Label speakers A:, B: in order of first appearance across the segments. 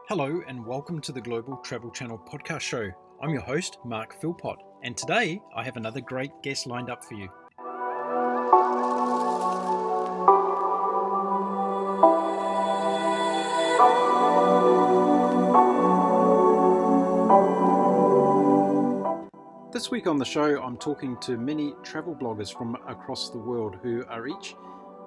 A: Hello and welcome to the Global Travel Channel podcast show. I'm your host, Mark Philpott, and today I have another great guest lined up for you. This week on the show, I'm talking to many travel bloggers from across the world who are each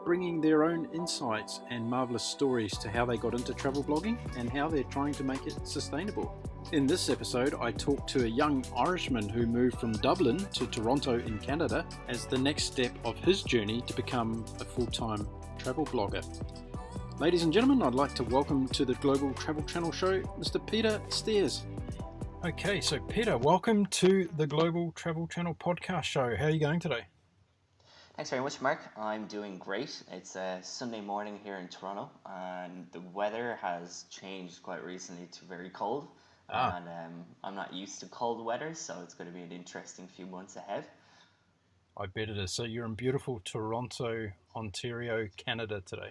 A: bringing their own insights and marvelous stories to how they got into travel blogging and how they're trying to make it sustainable. In this episode, I talked to a young Irishman who moved from Dublin to Toronto in Canada as the next step of his journey to become a full-time travel blogger. Ladies and gentlemen, I'd like to welcome to the Global Travel Channel show, Mr. Peter Stears. Okay, so Peter, welcome to the Global Travel Channel podcast show. How are you going today?
B: Thanks very much, Mark. I'm doing great. It's a Sunday morning here in Toronto, and the weather has changed quite recently to very cold. And I'm not used to cold weather, so it's going to be an interesting few months ahead.
A: I bet it is. So you're in beautiful Toronto, Ontario, Canada today.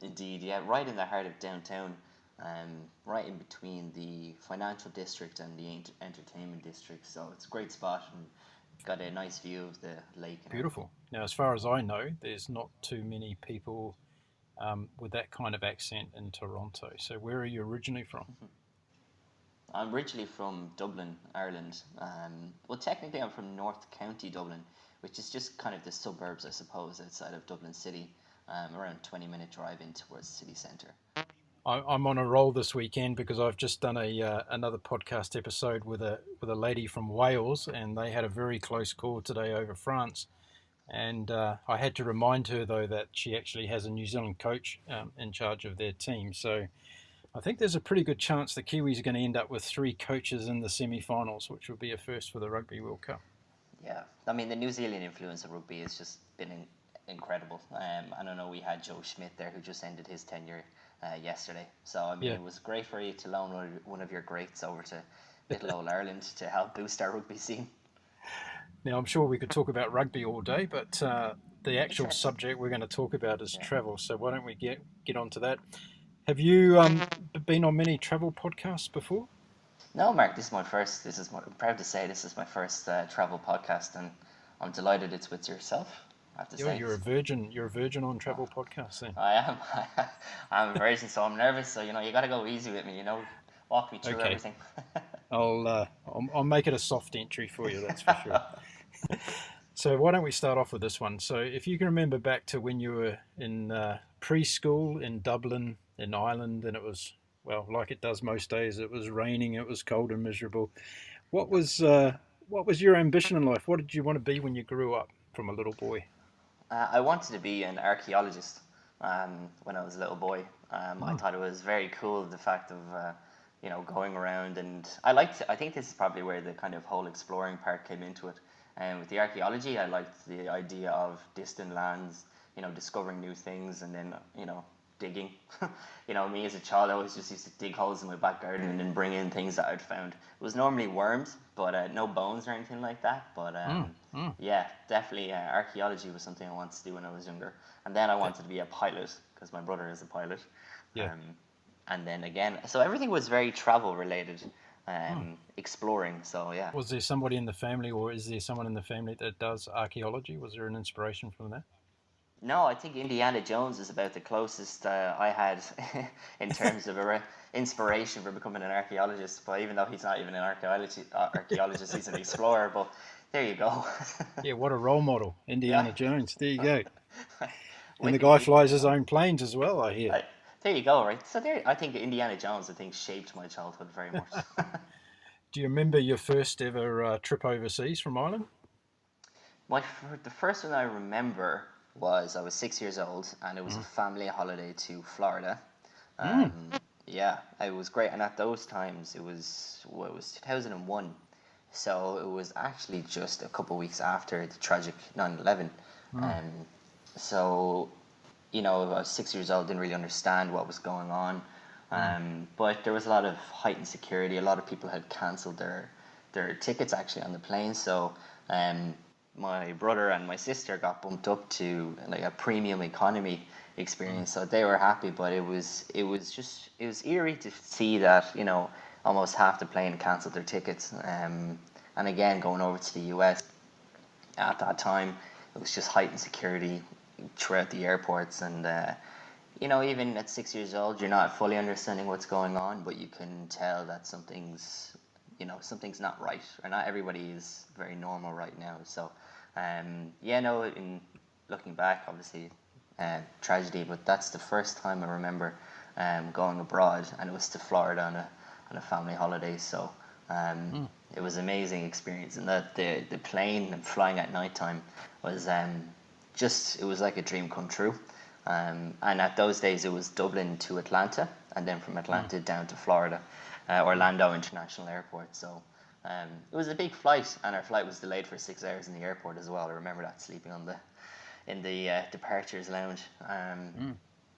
B: Indeed, yeah, right in the heart of downtown, right in between the financial district and the entertainment district. So it's a great spot and got a nice view of the lake.
A: Beautiful. Now, as far as I know, there's not too many people with that kind of accent in Toronto. So where are you originally from?
B: I'm originally from Dublin, Ireland. Well, technically I'm from North County Dublin, which is just kind of the suburbs, I suppose, outside of Dublin City, around 20-minute drive in towards the city centre.
A: I'm on a roll this weekend because I've just done another podcast episode with a lady from Wales, and they had a very close call today over France. And I had to remind her, though, that she actually has a New Zealand coach in charge of their team. So I think there's a pretty good chance the Kiwis are going to end up with 3 coaches in the semi-finals, which will be a first for the Rugby World Cup.
B: Yeah, I mean, the New Zealand influence of rugby has just been incredible. I don't know, we had Joe Schmidt there who just ended his tenure yesterday. So, I mean, It was great for you to loan one of your greats over to little old Ireland to help boost our rugby scene.
A: Now, I'm sure we could talk about rugby all day, but the actual subject we're going to talk about is travel. So why don't we get onto that? Have you been on many travel podcasts before?
B: No, Mark, I'm proud to say this is my first travel podcast, and I'm delighted it's with yourself. I have to say.
A: You're a virgin. You're a virgin on travel podcasts, then.
B: I am. I'm a virgin, so I'm nervous. So you got to go easy with me. Walk me through everything.
A: I'll make it a soft entry for you. That's for sure. So why don't we start off with this one? So if you can remember back to when you were in preschool in Dublin, in Ireland, and it was, well, like it does most days, it was raining, it was cold and miserable. What was your ambition in life? What did you want to be when you grew up from a little boy?
B: I wanted to be an archaeologist when I was a little boy. I thought it was very cool, the fact of going around, and I think this is probably where the kind of whole exploring part came into it. And with the archaeology, I liked the idea of distant lands, discovering new things, and then digging. Me as a child, I always just used to dig holes in my back garden and then bring in things that I'd found. It was normally worms, but no bones or anything like that. But yeah, definitely archaeology was something I wanted to do when I was younger. And then I wanted to be a pilot because my brother is a pilot.
A: Yeah.
B: And then again, so everything was very travel related, exploring. So yeah.
A: Was there somebody in the family, or is there someone in the family that does archaeology? Was there an inspiration from that?
B: No, I think Indiana Jones is about the closest I had in terms of inspiration for becoming an archaeologist. But even though he's not even an archaeologist, he's an explorer. But there you go.
A: Yeah, what a role model, Indiana Jones. There you go. And the guy flies his own planes as well, I hear.
B: There you go, right? So I think Indiana Jones, shaped my childhood very much.
A: Do you remember your first ever trip overseas from Ireland?
B: The first one I remember was I was 6 years old, and it was a family holiday to Florida. Yeah, it was great. And at those times, it was 2001. So it was actually just a couple of weeks after the tragic 9/11. So, I was 6 years old, didn't really understand what was going on. But there was a lot of heightened security. A lot of people had cancelled their tickets actually on the plane. So my brother and my sister got bumped up to like a premium economy experience. So they were happy, but it was eerie to see that, almost half the plane cancelled their tickets. And again, going over to the US at that time, it was just heightened security throughout the airports, and even at 6 years old, you're not fully understanding what's going on, but you can tell that something's not right, or not everybody is very normal right now. So, in looking back, obviously, tragedy, but that's the first time I remember going abroad, and it was to Florida on a family holiday. So, it was an amazing experience, and that the plane and flying at nighttime was it was like a dream come true. And at those days, it was Dublin to Atlanta, and then from Atlanta down to Florida, Orlando International Airport. So it was a big flight, and our flight was delayed for 6 hours in the airport as well. I remember that, sleeping in the departures lounge.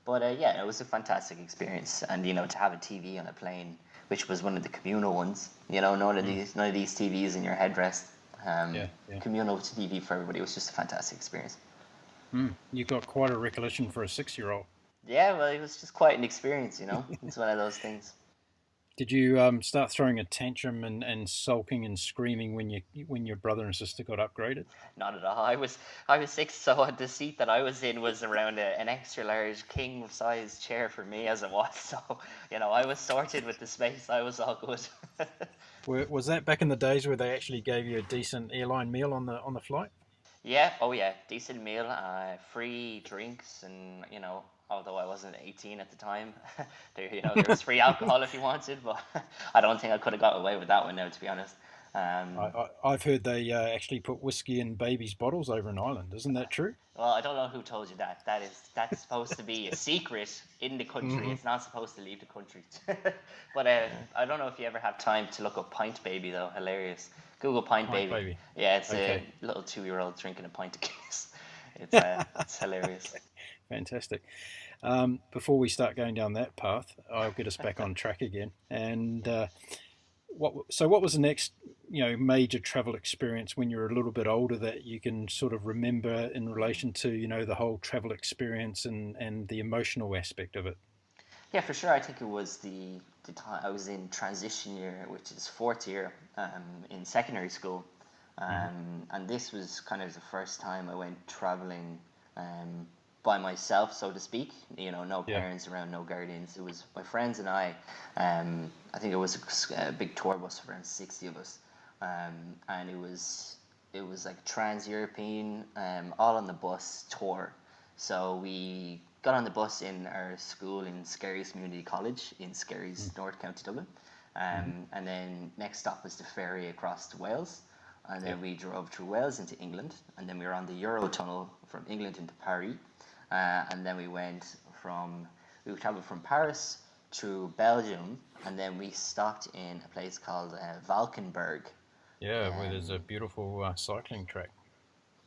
B: But it was a fantastic experience, and to have a TV on a plane, which was one of the communal ones. None of these TVs in your headrest. Communal TV for everybody. It was just a fantastic experience.
A: You got quite a recollection for a 6-year-old.
B: Yeah, well, it was just quite an experience. It's one of those things.
A: Did you start throwing a tantrum and sulking and screaming when your brother and sister got upgraded?
B: Not at all. I was 6, so the seat that I was in was around an extra large king size chair for me as it was. So I was sorted with the space. I was all good.
A: Was that back in the days where they actually gave you a decent airline meal on the flight?
B: Yeah. Oh yeah. Decent meal, free drinks, and although I wasn't 18 at the time, there was free alcohol if you wanted, but I don't think I could have got away with that one now, to be honest.
A: I've heard they actually put whiskey in babies' bottles over in Ireland. Isn't that true?
B: Well, I don't know who told you that. That's supposed to be a secret in the country. Mm-hmm. It's not supposed to leave the country. But I don't know if you ever have time to look up Pint Baby, though. Hilarious. Google Pint Baby. Yeah, it's a little 2-year-old drinking a pint of Guinness. It's hilarious.
A: Fantastic. Before we start going down that path, I'll get us back on track again. And what was the next major travel experience when you're a little bit older that you can sort of remember in relation to the whole travel experience and the emotional aspect of it?
B: Yeah, for sure. I think it was the time I was in transition year, which is 4th year in secondary school, and this was kind of the first time I went traveling by myself, so to speak. No parents around, no guardians. It was my friends and I. I think it was a big tour bus of around 60 of us, and it was like a trans-European, all on the bus tour. So we got on the bus in our school in Skerries Community College in Skerries, North County Dublin, and then next stop was the ferry across to Wales, and then we drove through Wales into England, and then we were on the Eurotunnel from England into Paris. And then we traveled from Paris through Belgium, and then we stopped in a place called Valkenburg.
A: Yeah, where there's a beautiful cycling track.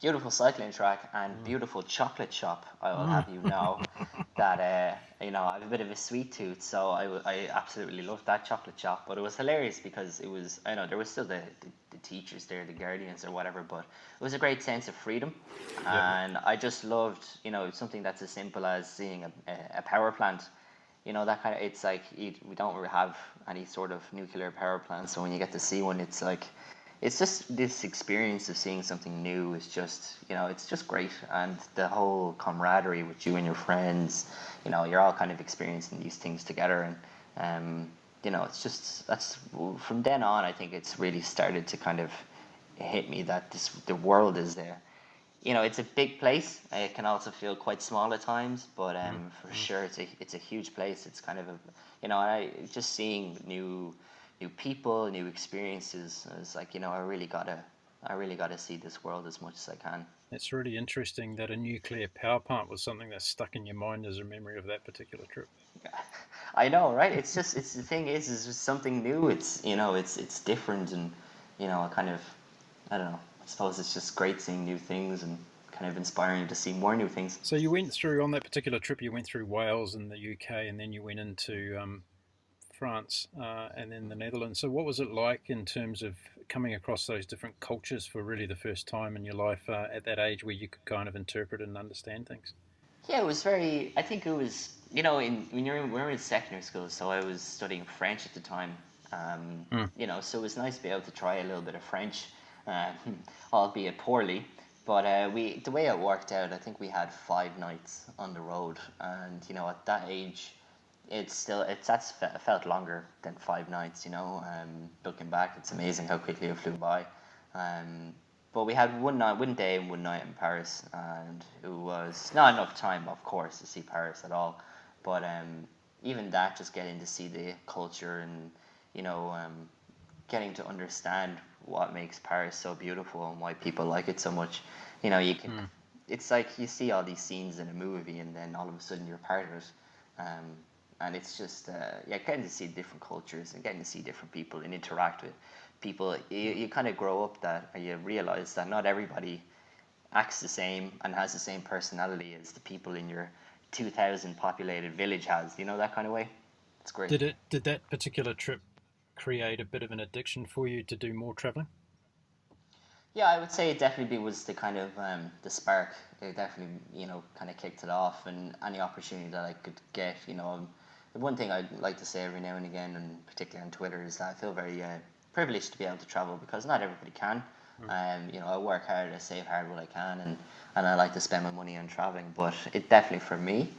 B: Beautiful cycling track and beautiful chocolate shop. I will have you know that I have a bit of a sweet tooth, so I absolutely loved that chocolate shop. But it was hilarious because there was still the teachers there, the guardians or whatever, but it was a great sense of freedom, and I just loved something that's as simple as seeing a power plant. That kind of, it's like we don't really have any sort of nuclear power plant, so when you get to see one, it's like, it's just this experience of seeing something new is just, it's just great. And the whole camaraderie with you and your friends, you're all kind of experiencing these things together. And, it's just, that's from then on, I think it's really started to kind of hit me that the world is there. It's a big place. It can also feel quite small at times, but for sure, it's a huge place. It's kind of just seeing new people, new experiences. It's like, I really gotta see this world as much as I can.
A: It's really interesting that a nuclear power plant was something that's stuck in your mind as a memory of that particular trip.
B: I know, right? It's the thing is just something new. It's it's different, and kind of, I don't know. I suppose it's just great seeing new things and kind of inspiring to see more new things.
A: So you went through, on that particular trip, you went through Wales and the UK, and then you went into France and then the Netherlands. So what was it like in terms of coming across those different cultures for really the first time in your life at that age where you could kind of interpret and understand things?
B: Yeah, it was very. I think it was. You know, when we were in secondary school, so I was studying French at the time.
A: Mm.
B: You know, so it was nice to be able to try a little bit of French, uh, albeit poorly. But the way it worked out, I think we had 5 nights on the road, and you know, at that age, felt longer than 5 nights. You know, looking back, it's amazing how quickly it flew by. Um, but we had one day and one night in Paris, and it was not enough time, of course, to see Paris at all. But even that, just getting to see the culture and you know, getting to understand what makes Paris so beautiful and why people like it so much. You know, you can.
A: Mm.
B: It's like you see all these scenes in a movie, and then all of a sudden you're part of it. Um, and it's just yeah, getting to see different cultures and getting to see different people and interact with people. You kind of grow up that, or you realize that not everybody acts the same and has the same personality as the people in your 2,000 populated village has. You know, that kind of way. It's great.
A: Did that particular trip create a bit of an addiction for you to do more traveling?
B: Yeah, I would say it definitely was the kind of the spark. It definitely, you know, kind of kicked it off, and any opportunity that I could get, you know, the one thing I'd like to say every now and again, and particularly on Twitter, is that I feel very privileged to be able to travel because not everybody can. You know, I work hard, I save hard what I can, and I like to spend my money on traveling. But it definitely for me,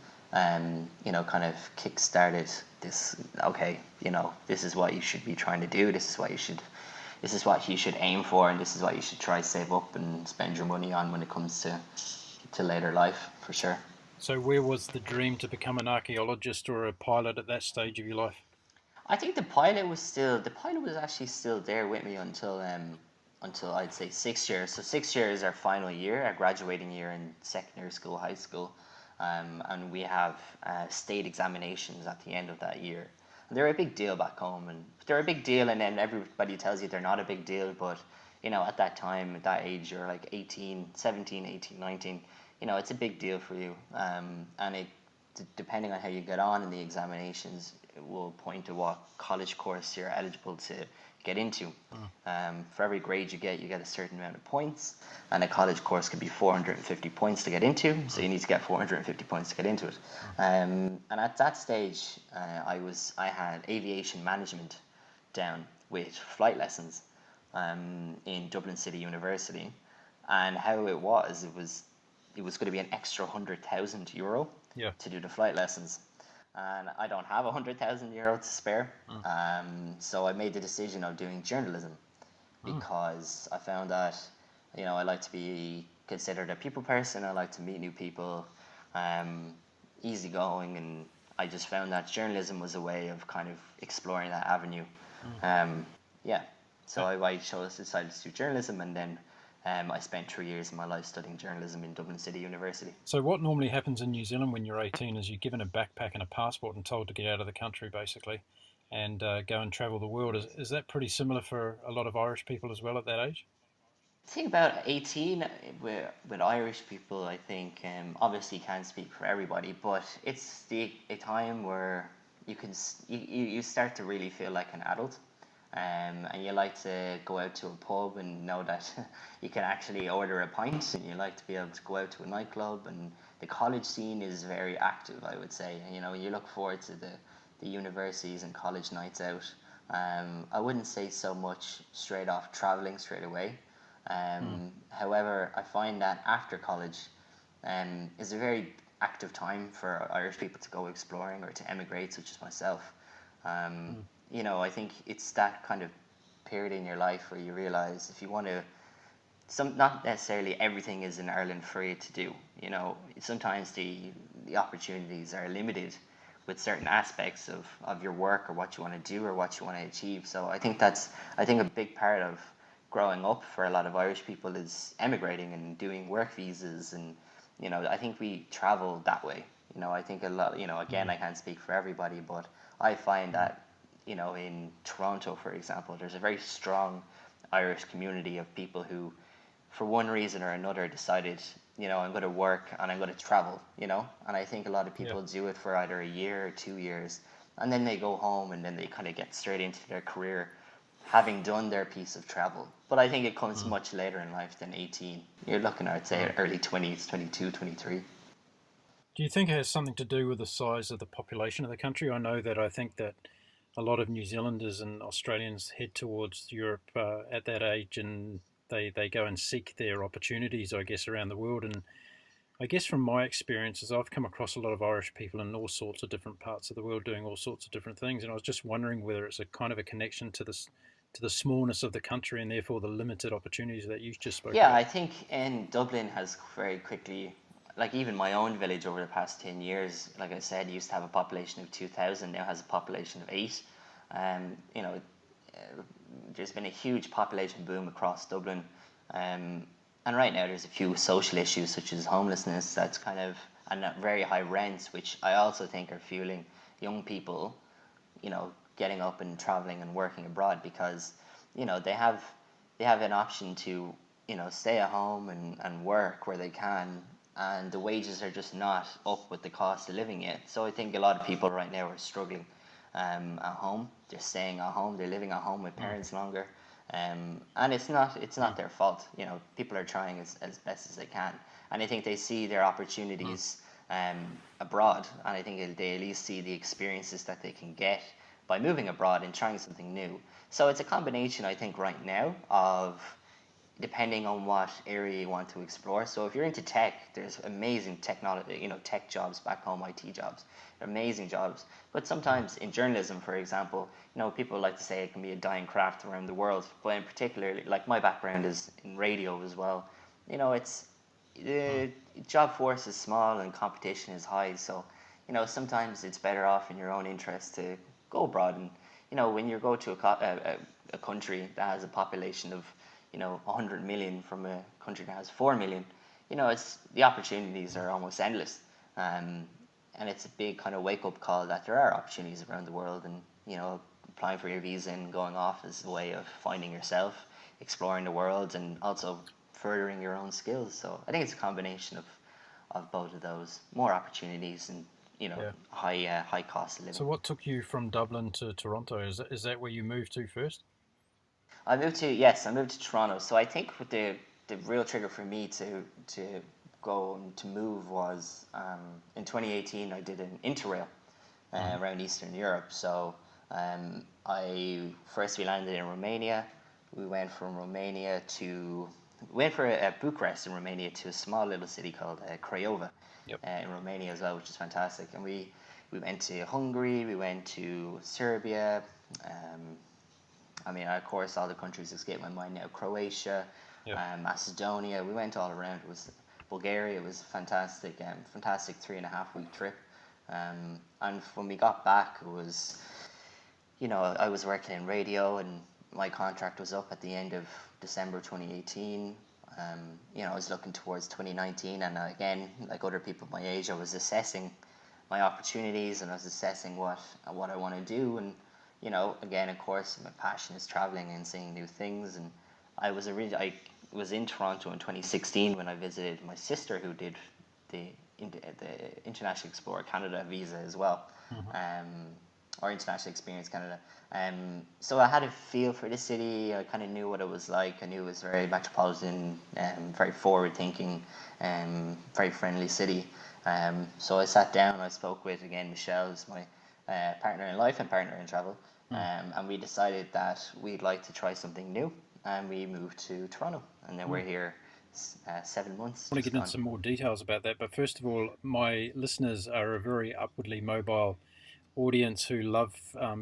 B: you know, kind of kick started this. Okay, you know, this is what you should be trying to do. This is what you should aim for, and this is what you should try save up and spend your money on when it comes to later life, for sure.
A: So, where was the dream to become an archaeologist or a pilot at that stage of your life?
B: I think the pilot was actually still there with me until I'd say 6 years. So 6 years our final year, our graduating year in secondary school, high school, and we have state examinations at the end of that year. And they're a big deal back home, and they're a big deal, and then everybody tells you they're not a big deal, but you know, at that time, at that age, you're like 18, 17, 18, 19. You know, it's a big deal for you, and depending on how you get on in the examinations, it will point to what college course you're eligible to get into.
A: Mm.
B: For every grade you get a certain amount of points, and a college course can be 450 points to get into. So
A: Mm.
B: you need to get 450 points to get into it.
A: Mm.
B: And at that stage, I had aviation management down with flight lessons in Dublin City University, and how it was going to be an extra €100,000
A: Yeah.
B: to do the flight lessons, and I don't have €100,000 to spare.
A: Mm.
B: So I made the decision of doing journalism
A: Mm.
B: because I found that, you know, I like to be considered a people person. I like to meet new people, um, easygoing, and I just found that journalism was a way of kind of exploring that avenue.
A: Mm.
B: Um, yeah, so
A: Uh,
B: I decided to do journalism, and then I spent 3 years of my life studying journalism in Dublin City University.
A: So, what normally happens in New Zealand when you're 18 is you're given a backpack and a passport and told to get out of the country, basically, and go and travel the world. Is that pretty similar for a lot of Irish people as well at that age?
B: I think about 18 with Irish people, I think, obviously can't speak for everybody, but it's a time where you start to really feel like an adult, and you like to go out to a pub and know that you can actually order a pint, and you like to be able to go out to a nightclub, and the college scene is very active, I would say. You know, you look forward to the universities and college nights out. I wouldn't say so much straight off traveling straight away.
A: Mm.
B: However, I find that after college is a very active time for Irish people to go exploring or to emigrate, such as myself. Um,
A: Mm.
B: you know, I think it's that kind of period in your life where you realize if you want to, not necessarily everything is in Ireland for you to do. You know, sometimes the opportunities are limited with certain aspects of your work or what you want to do or what you want to achieve. So I think a big part of growing up for a lot of Irish people is emigrating and doing work visas, and you know, I think we travel that way. You know, I think a lot, you know, again,
A: Mm.
B: I can't speak for everybody, but I find that, you know, in Toronto, for example, there's a very strong Irish community of people who, for one reason or another, decided, you know, I'm going to work and I'm going to travel, you know. And I think a lot of
A: Yeah.
B: people do it for either a year or 2 years, and then they go home and then they kind of get straight into their career having done their piece of travel. But I think it comes
A: Mm.
B: much later in life than 18. You're looking at, I'd say,
A: Mm.
B: early 20s, 22, 23.
A: Do you think it has something to do with the size of the population of the country? I think that a lot of New Zealanders and Australians head towards Europe at that age, and they go and seek their opportunities, I guess, around the world. And I guess from my experiences, I've come across a lot of Irish people in all sorts of different parts of the world doing all sorts of different things. And I was just wondering whether it's a kind of a connection to this, to the smallness of the country and therefore the limited opportunities that you just spoke
B: Yeah,
A: about.
B: I think in Dublin has very quickly, like even my own village over the past 10 years, like I said, used to have a population of 2,000, now has a population of 8. You know, there's been a huge population boom across Dublin. And right now there's a few social issues such as homelessness that's kind of, and very high rents, which I also think are fueling young people, getting up and traveling and working abroad because, they have an option to, stay at home and work where they can, and the wages are just not up with the cost of living yet. So I think a lot of people right now are struggling at home. They're staying at home. They're living at home with parents longer, and it's not their fault. People are trying as best as they can, and I think they see their opportunities abroad, and I think they at least see the experiences that they can get by moving abroad and trying something new. So it's a combination, I think, right now of depending on what area you want to explore. So if you're into tech, there's amazing technology, tech jobs back home, IT jobs, amazing jobs. But sometimes in journalism, for example, people like to say it can be a dying craft around the world. But in particular, like my background is in radio as well. It's the job force is small and competition is high. So, sometimes it's better off in your own interest to go abroad. And, when you go to a country that has a population of 100 million from a country that has 4 million, it's the opportunities are almost endless. And it's a big kind of wake up call that there are opportunities around the world, and, applying for your visa and going off is a way of finding yourself, exploring the world, and also furthering your own skills. So I think it's a combination of both of those, more opportunities and,
A: Yeah.
B: high cost of
A: So
B: living.
A: what took you from Dublin to Toronto? Is that where you moved to first?
B: I moved to Toronto. So I think what the real trigger for me to go and to move was in 2018 I did an interrail around Eastern Europe. So we landed in Romania. We went from Romania to went for a Bucharest in Romania to a small little city called Craiova
A: Yep.
B: in Romania as well, which is fantastic. And we went to Hungary, we went to Serbia. Of course, all the countries escape my mind now. Croatia,
A: Yep.
B: Macedonia. We went all around. It was Bulgaria. It was fantastic. Fantastic 3.5 week trip. And when we got back, it was, I was working in radio, and my contract was up at the end of December 2018. I was looking towards 2019, and again, like other people my age, I was assessing my opportunities, and I was assessing what I want to do. And again, of course, my passion is traveling and seeing new things. And I was in Toronto in 2016 when I visited my sister, who did the International Explorer Canada visa as well,
A: Mhm.
B: or International Experience Canada. So I had a feel for the city. I kind of knew what it was like. I knew it was very metropolitan, very forward thinking, very friendly city. So I sat down. I spoke with, again, Michelle, who's my partner in life and partner in travel, and we decided that we'd like to try something new, and we moved to Toronto, and then we're here 7 months
A: I want to
B: just
A: get into
B: gone.
A: some more details about that, but first of all, my listeners are a very upwardly mobile audience who love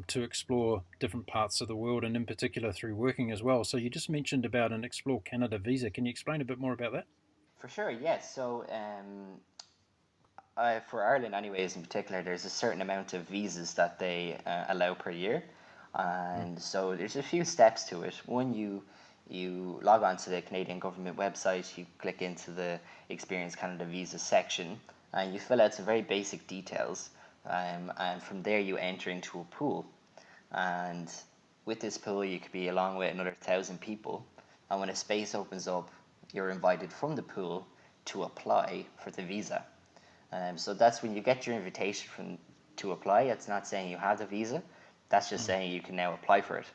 A: to explore different parts of the world, and in particular through working as well. So you just mentioned about an Explore Canada visa. Can you explain a bit more about that?
B: For sure, yes. So for Ireland, anyways, in particular, there's a certain amount of visas that they allow per year,
A: Mm.
B: and so there's a few steps to it. One, you log on to the Canadian government website, you click into the Experience Canada visa section, and you fill out some very basic details, and from there you enter into a pool, and with this pool you could be along with another 1,000 people, and when a space opens up, you're invited from the pool to apply for the visa. So that's when you get your invitation to apply. It's not saying you have the visa. That's just
A: Mm.
B: saying you can now apply for it.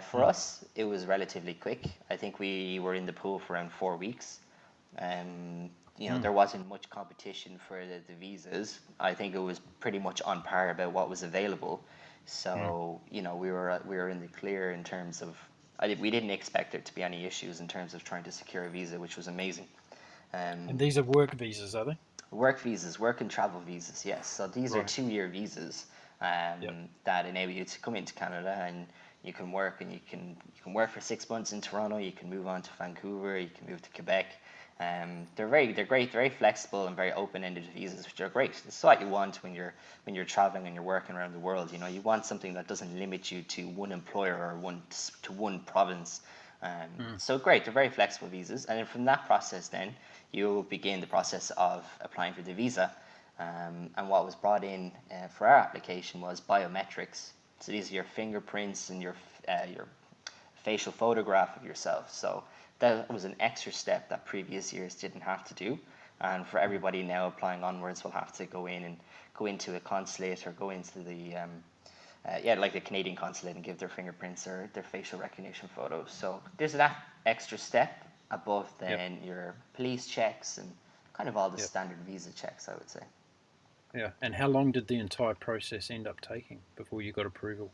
B: For
A: Mm.
B: us, it was relatively quick. I think we were in the pool for around 4 weeks. Um, there wasn't much competition for the visas. I think it was pretty much on par about what was available. So, we were in the clear in terms of, we didn't expect there to be any issues in terms of trying to secure a visa, which was amazing.
A: And these are work visas, are they?
B: Work visas, work and travel visas, yes. So these are
A: Right.
B: 2-year visas
A: Yep.
B: that enable you to come into Canada, and you can work, and you can work for 6 months in Toronto. You can move on to Vancouver. You can move to Quebec. They're great, very flexible and very open-ended visas, which are great. It's what you want when you're traveling and you're working around the world. You want something that doesn't limit you to one employer or one province. So great, they're very flexible visas, and then from that process, then you begin the process of applying for the visa. And what was brought in for our application was biometrics. So these are your fingerprints and your facial photograph of yourself. So that was an extra step that previous years didn't have to do. And for everybody now applying onwards, will have to go into a consulate or go into the like the Canadian consulate and give their fingerprints or their facial recognition photos. So there's that extra step above then your police checks and kind of all the standard visa checks, I would say.
A: Yeah. And how long did the entire process end up taking before you got approval?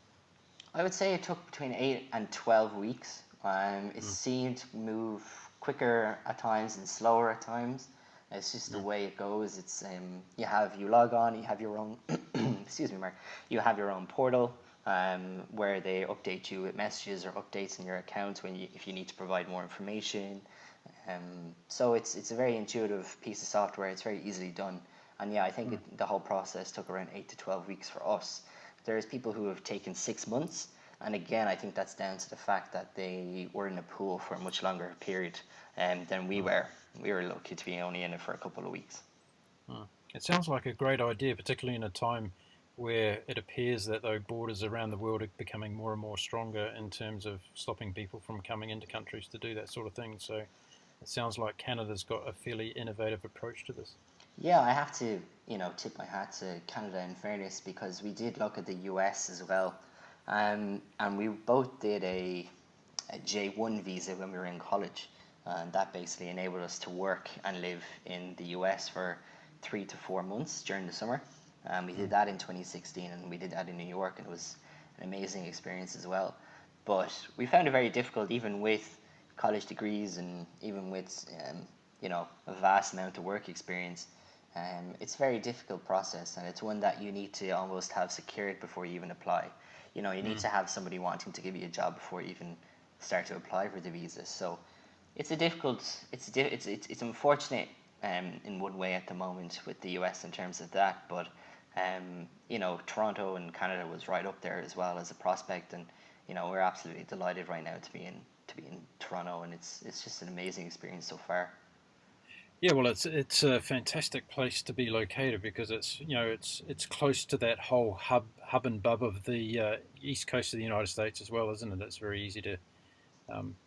B: I would say it took between 8 and 12 weeks. It seemed to move quicker at times and slower at times. It's just the way it goes. It's you log on, you have your own excuse me, Mark. You have your own portal where they update you with messages or updates in your account if you need to provide more information. So it's a very intuitive piece of software. It's very easily done. And yeah, I think the whole process took around 8 to 12 weeks for us. There's people who have taken 6 months. And again, I think that's down to the fact that they were in a pool for a much longer period than we were. We were lucky to be only in it for a couple of weeks.
A: It sounds like a great idea, particularly in a time where it appears that though borders around the world are becoming more and more stronger in terms of stopping people from coming into countries to do that sort of thing. So it sounds like Canada's got a fairly innovative approach to this.
B: Yeah, I have to, tip my hat to Canada in fairness, because we did look at the US as well. And we both did a J1 visa when we were in college. And that basically enabled us to work and live in the US for 3 to 4 months during the summer. We did that in 2016, and we did that in New York, and it was an amazing experience as well. But we found it very difficult, even with college degrees and even with a vast amount of work experience. It's a very difficult process, and it's one that you need to almost have secured before you even apply. You need to have somebody wanting to give you a job before you even start to apply for the visa. So it's it's unfortunate in one way at the moment with the US in terms of that, but Toronto and Canada was right up there as well as a prospect, and we're absolutely delighted right now to be in Toronto, and it's just an amazing experience so far.
A: Yeah, well, it's a fantastic place to be located because it's close to that whole hub and bub of the east coast of the United States as well, isn't it? It's very easy to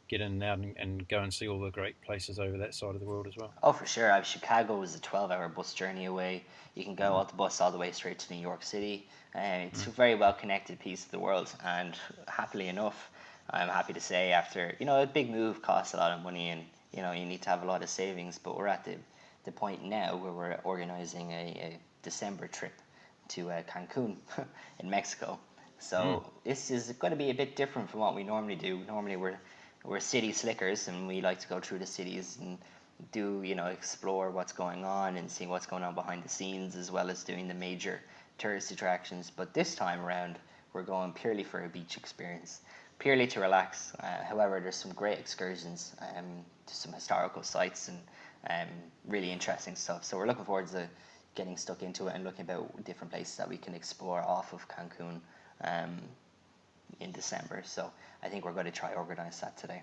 A: get in and out and go and see all the great places over that side of the world as well.
B: Oh, for sure. Chicago is a 12-hour bus journey away. You can go out the bus all the way straight to New York City. And it's a very well-connected piece of the world. And happily enough, I'm happy to say after, a big move costs a lot of money, and, you need to have a lot of savings. But we're at the point now where we're organizing a December trip to Cancun in Mexico. So this is going to be a bit different from what we normally do. Normally we're city slickers, and we like to go through the cities and do explore what's going on and see what's going on behind the scenes, as well as doing the major tourist attractions. But this time around, we're going purely for a beach experience, purely to relax. However, there's some great excursions to some historical sites and really interesting stuff. So we're looking forward to getting stuck into it and looking about different places that we can explore off of Cancun in December. So I think we're going to try organize that today.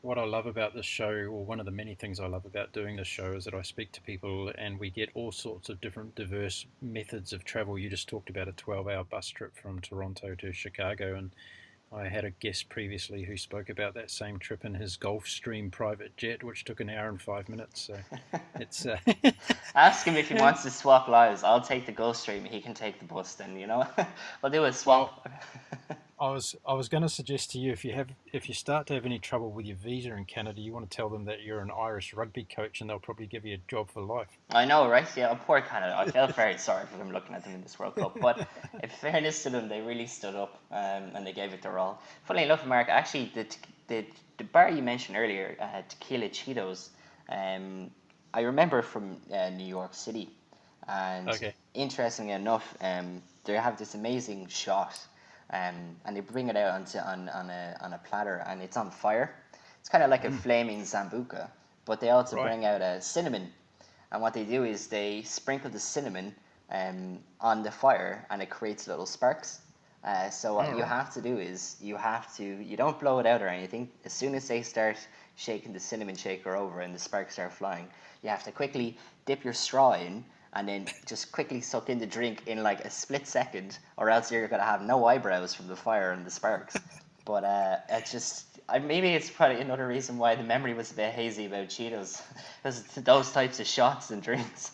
A: What I love about this show, or one of the many things I love about doing this show, is that I speak to people and we get all sorts of different diverse methods of travel. You just talked about a 12-hour bus trip from Toronto to Chicago, and I had a guest previously who spoke about that same trip in his Gulfstream private jet, which took an hour and 5 minutes. So it's
B: ask him if he wants to swap lives. I'll take the Gulfstream, he can take the bus. Then we'll do a swap.
A: I was going to suggest to you, if you start to have any trouble with your visa in Canada, you want to tell them that you're an Irish rugby coach, and they'll probably give you a job for life.
B: I know, right? Yeah, poor Canada. I felt very sorry for them looking at them in this World Cup. But in fairness to them, they really stood up and they gave it their all. Funnily enough, Mark, actually, the bar you mentioned earlier, Tequila Cheetos, I remember from New York City. And
A: Okay.
B: interestingly enough, they have this amazing shot, and they bring it out on a platter, and it's on fire. It's kind of like a flaming Zambuca, but they also
A: Right.
B: bring out a cinnamon, and what they do is they sprinkle the cinnamon on the fire, and it creates little sparks. So
A: All
B: what you
A: right.
B: have to do is you don't blow it out or anything. As soon as they start shaking the cinnamon shaker over and the sparks start flying, you have to quickly dip your straw in and then just quickly suck in the drink in like a split second, or else you're gonna have no eyebrows from the fire and the sparks. But it's just maybe it's probably another reason why the memory was a bit hazy about Cheetos, because those types of shots and drinks.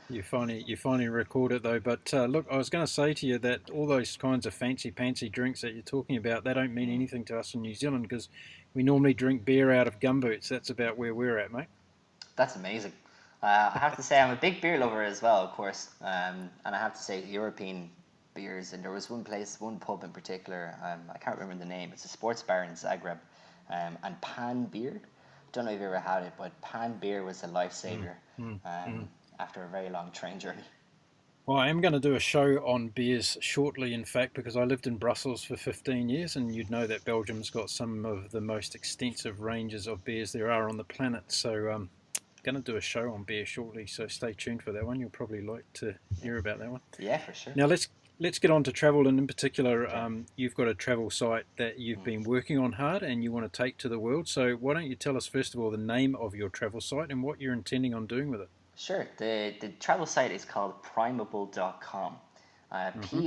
A: You finally record it though. But look, I was going to say to you that all those kinds of fancy pantsy drinks that you're talking about, they don't mean anything to us in New Zealand because we normally drink beer out of gumboots. That's about where we're at, mate.
B: That's amazing. I have to say I'm a big beer lover as well, of course, and I have to say European beers. And there was one pub in particular. I can't remember the name. It's a sports bar in Zagreb, and Pan Beer. Don't know if you ever had it, but Pan Beer was a
A: Mm,
B: lifesaver
A: mm, mm.
B: after a very long train journey.
A: Well, I am going to do a show on beers shortly, in fact, because I lived in Brussels for 15 years, and you'd know that Belgium's got some of the most extensive ranges of beers there are on the planet. So, going to do a show on beer shortly. So, stay tuned for that one. You'll probably like to
B: Yeah,
A: hear about that one.
B: yeah, for sure.
A: Now, let's get on to travel, and in particular,
B: Okay.
A: you've got a travel site that you've
B: Mm.
A: been working on hard, and you want to take to the world. So, why don't you tell us first of all the name of your travel site and what you're intending on doing with it?
B: Sure. The travel site is called Primeval.com.
A: Mm-hmm.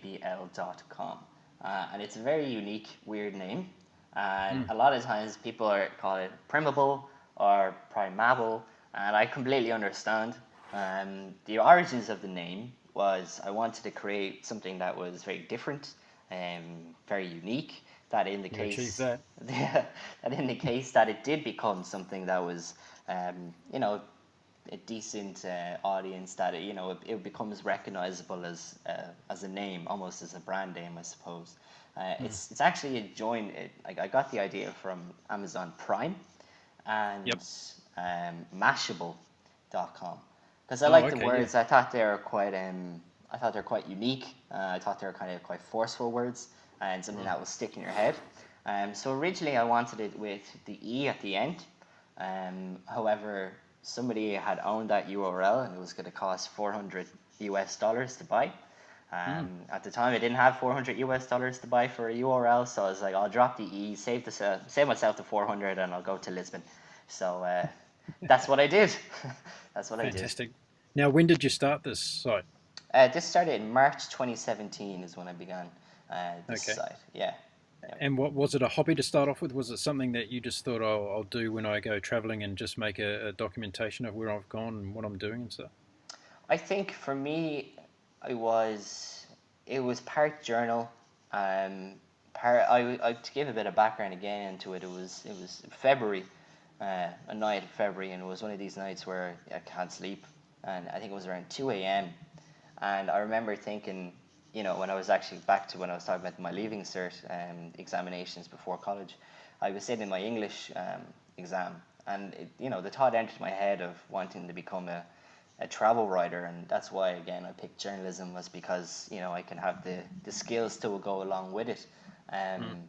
B: Primabl.com. And it's a very unique, weird name. And
A: Mm.
B: a lot of times people call it Primable or Primeval, and I completely understand. The origins of the name was I wanted to create something that was very different and very unique. That in the
A: You achieved
B: case
A: that.
B: that in the case that it did become something that was you know, a decent audience, that it becomes recognizable as a name, almost as a brand name, I suppose.
A: Mm.
B: It's actually a joint. I got the idea from Amazon Prime
A: Yep.
B: and Mashable.com, because I
A: Oh,
B: like the
A: okay. Yeah.
B: words. I thought they're quite unique. I thought they were kind of quite forceful words and something
A: Mm.
B: that will stick in your head. So originally I wanted it with the E at the end. However, somebody had owned that URL and it was going to cost 400 US dollars to buy.
A: Mm.
B: At the time, I didn't have 400 US dollars to buy for a URL, so I was like, I'll drop the E, save myself the 400, and I'll go to Lisbon. So that's what I did. That's what I did.
A: Fantastic. Now, when did you start this site?
B: This started in March 2017 is when I began this
A: Okay.
B: site. Yeah. Yeah.
A: And what was it, a hobby to start off with? Was it something that you just thought, oh, I'll do when I go traveling and just make a documentation of where I've gone and what I'm doing and stuff?
B: I think for me, it was it was part journal. Um, to give a bit of background again into it. It was February, a night of February, and it was one of these nights where I can't sleep, and I think it was around 2 a.m. And I remember thinking, when I was actually back to when I was talking about my leaving cert examinations before college, I was sitting in my English exam, and the thought entered my head of wanting to become a travel writer, and that's why again I picked journalism, was because I can have the skills to go along with it.
A: Mm.
B: Um,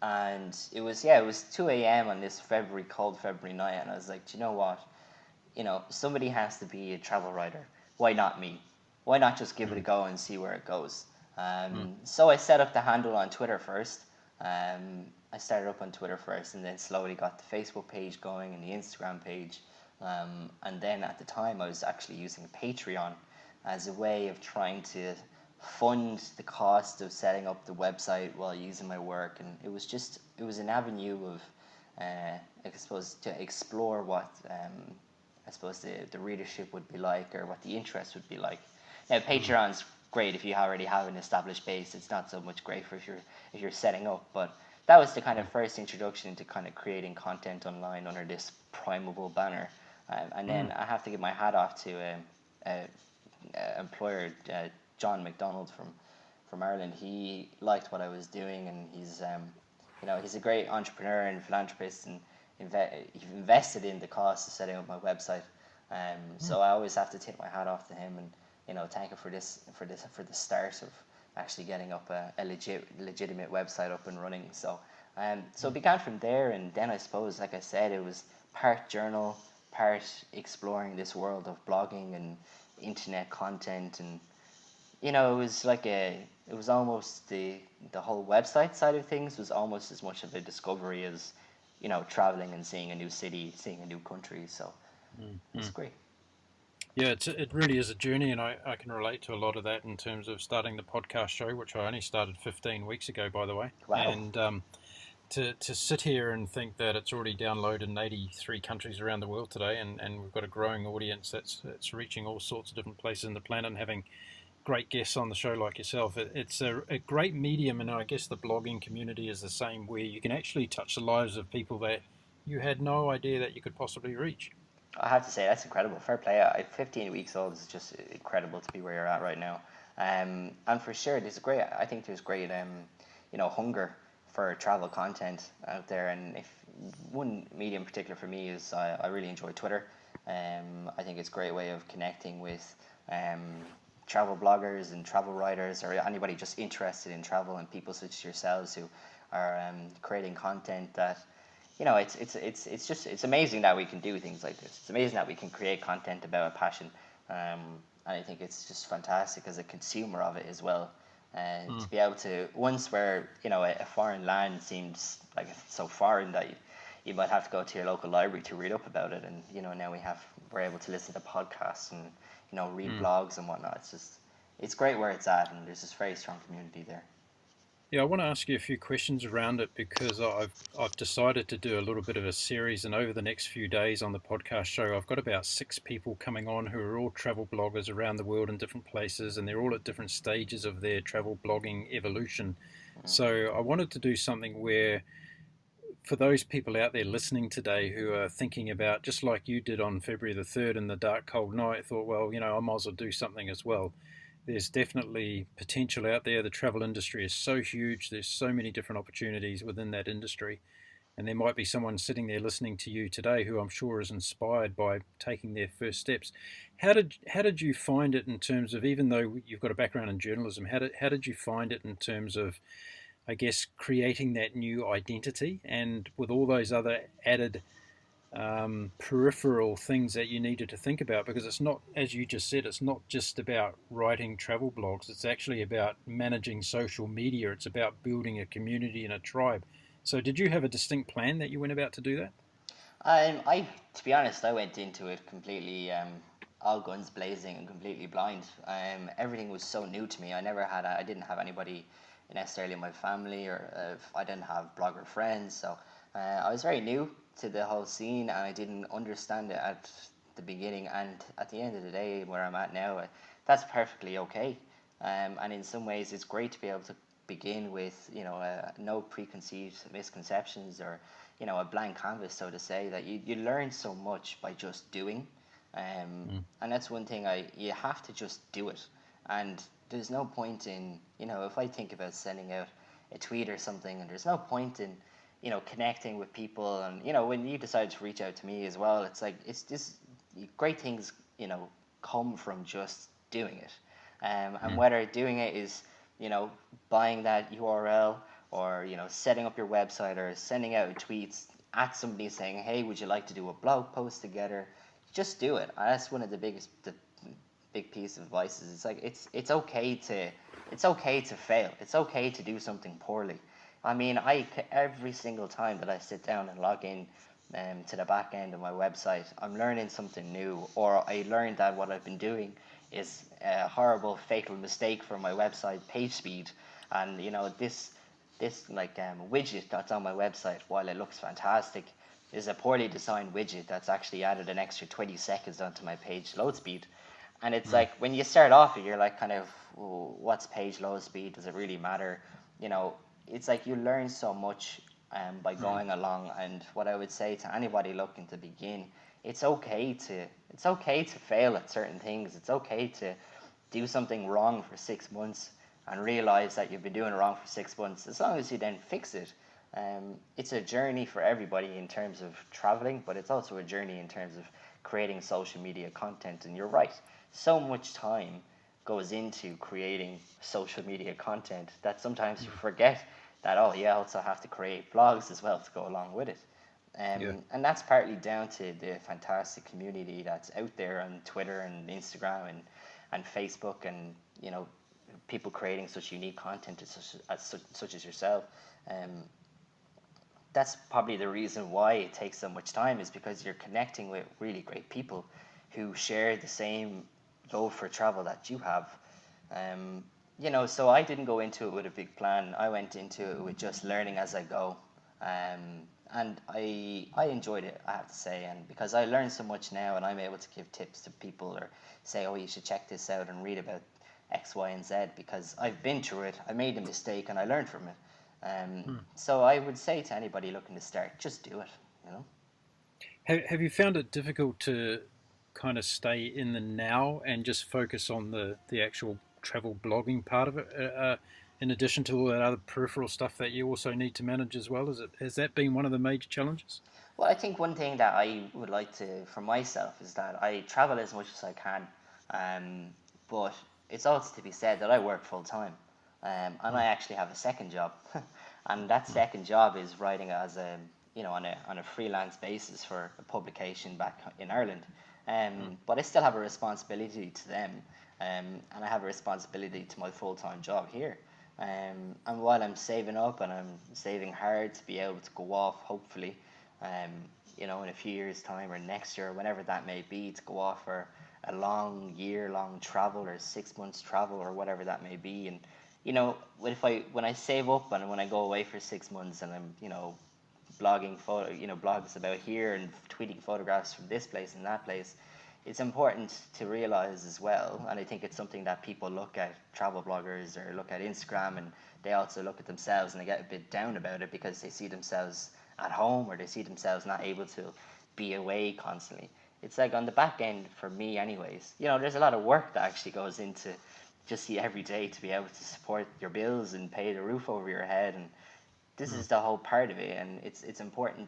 B: and it was 2 a.m. on this cold February night, and I was like, do you know what? Somebody has to be a travel writer. Why not me? Why not just give it a
A: Mm.
B: go and see where it goes?
A: Mm.
B: So I set up the handle on Twitter first. I started up on Twitter first, and then slowly got the Facebook page going and the Instagram page. And then at the time, I was actually using Patreon as a way of trying to fund the cost of setting up the website while using my work. And it was an avenue of, I suppose, to explore what I suppose the readership would be like, or what the interest would be like. Now,
A: Mm.
B: Patreon's great if you already have an established base. It's not so much great for if you're setting up. But that was the kind of first introduction into kind of creating content online under this Primeval banner. And then I have to give my hat off to employer, John McDonald from Ireland. He liked what I was doing, and he's a great entrepreneur and philanthropist, and he invested in the cost of setting up my website. So I always have to tip my hat off to him, and thank him for the start of actually getting up a legitimate website up and running. So it began from there, and then I suppose, like I said, it was part journal, part exploring this world of blogging and internet content, and it was almost the whole website side of things was almost as much of a discovery as traveling and seeing a new city, seeing a new country. So it's great.
A: Yeah, it really is a journey, and I can relate to a lot of that in terms of starting the podcast show, which I only started 15 weeks ago, by the way.
B: Wow.
A: And to sit here and think that it's already downloaded in 83 countries around the world today, and we've got a growing audience that's reaching all sorts of different places in the planet, and having great guests on the show like yourself. It's a great medium, and I guess the blogging community is the same, where you can actually touch the lives of people that you had no idea that you could possibly reach.
B: I have to say, that's incredible. Fair play. At 15 weeks old is just incredible to be where you're at right now. And for sure, I think there's great, hunger for travel content out there. And if one medium in particular for me is, I really enjoy Twitter. I think it's a great way of connecting with travel bloggers and travel writers, or anybody just interested in travel, and people such as yourselves who are creating content that, it's amazing that we can do things like this. It's amazing that we can create content about a passion, and I think it's just fantastic as a consumer of it as well. And to be able to, once where a foreign land seems like it's so foreign that you might have to go to your local library to read up about it, and now we're able to listen to podcasts and read blogs and whatnot. It's great where it's at, and there's this very strong community there.
A: Yeah, I want to ask you a few questions around it, because I've decided to do a little bit of a series, and over the next few days on the podcast show, I've got about 6 people coming on who are all travel bloggers around the world in different places, and they're all at different stages of their travel blogging evolution. So I wanted to do something where, for those people out there listening today who are thinking about, just like you did on February the 3rd in the dark, cold night, thought, well, I might as well do something as well. There's definitely potential out there. The travel industry is so huge. There's so many different opportunities within that industry. And there might be someone sitting there listening to you today who I'm sure is inspired by taking their first steps. How did you find it in terms of, even though you've got a background in journalism, how did you find it in terms of, I guess, creating that new identity, and with all those other added peripheral things that you needed to think about? Because it's not, as you just said, it's not just about writing travel blogs. It's actually about managing social media. It's about building a community and a tribe. So did you have a distinct plan that you went about to do that?
B: To be honest, I went into it completely all guns blazing and completely blind. Everything was so new to me. I didn't have anybody necessarily in my family, or I didn't have blogger friends. So I was very new to the whole scene, and I didn't understand it at the beginning. And at the end of the day, where I'm at now, that's perfectly okay. And in some ways, it's great to be able to begin with, no preconceived misconceptions, or a blank canvas, so to say, that you learn so much by just doing. And that's one thing, you have to just do it. And there's no point in, if I think about sending out a tweet or something, and there's no point in, connecting with people. And, when you decide to reach out to me as well, it's like, it's just great things, come from just doing it. And whether doing it is, buying that URL, or, setting up your website, or sending out tweets at somebody saying, hey, would you like to do a blog post together? Just do it. And that's one of the big piece of advice. Is it's like, it's okay to fail. It's okay to do something poorly. I mean, every single time that I sit down and log in to the back end of my website, I'm learning something new, or I learned that what I've been doing is a horrible, fatal mistake for my website page speed. And this widget that's on my website, while it looks fantastic, is a poorly designed widget that's actually added an extra 20 seconds onto my page load speed. And it's like when you start off, you're like kind of, "Oh, what's page load speed? Does it really matter?" You know, it's like you learn so much by going along. And what I would say to anybody looking to begin, it's okay to fail at certain things. It's okay to do something wrong for 6 months and realize that you've been doing it wrong for 6 months. As long as you then fix it, it's a journey for everybody in terms of traveling, but it's also a journey in terms of creating social media content. And you're right, so much time goes into creating social media content that sometimes you forget that, oh yeah, I also have to create blogs as well to go along with it.
A: Yeah.
B: And that's partly down to the fantastic community that's out there on Twitter and Instagram and Facebook, and people creating such unique content such as yourself. Um, that's probably the reason why it takes so much time, is because you're connecting with really great people who share the same love for travel that you have. Um, so I didn't go into it with a big plan. I went into it with just learning as I go. And I enjoyed it, I have to say, and because I learned so much now, and I'm able to give tips to people or say, oh, you should check this out and read about X, Y, and Z, because I've been through it, I made a mistake, and I learned from it. So I would say to anybody looking to start, just do it, you know.
A: Have you found it difficult to kind of stay in the now and just focus on the actual travel blogging part of it, in addition to all that other peripheral stuff that you also need to manage as well? Has that been one of the major challenges?
B: Well, I think one thing that I would like to, for myself, is that I travel as much as I can, but it's also to be said that I work full time, and I actually have a second job, and that second job is writing as a, on a freelance basis for a publication back in Ireland, but I still have a responsibility to them, and I have a responsibility to my full time job here. And while I'm saving up and I'm saving hard to be able to go off, hopefully, um, in a few years' time or next year, or whenever that may be, to go off for a long year-long travel or 6 months travel or whatever that may be. And when I save up and when I go away for 6 months and I'm blogging blogs about here and tweeting photographs from this place and that place, it's important to realize as well, and I think it's something that people look at travel bloggers or look at Instagram, and they also look at themselves and they get a bit down about it because they see themselves at home, or they see themselves not able to be away constantly. It's like on the back end, for me anyways, there's a lot of work that actually goes into just the every day to be able to support your bills and pay the roof over your head, and this is the whole part of it. And it's important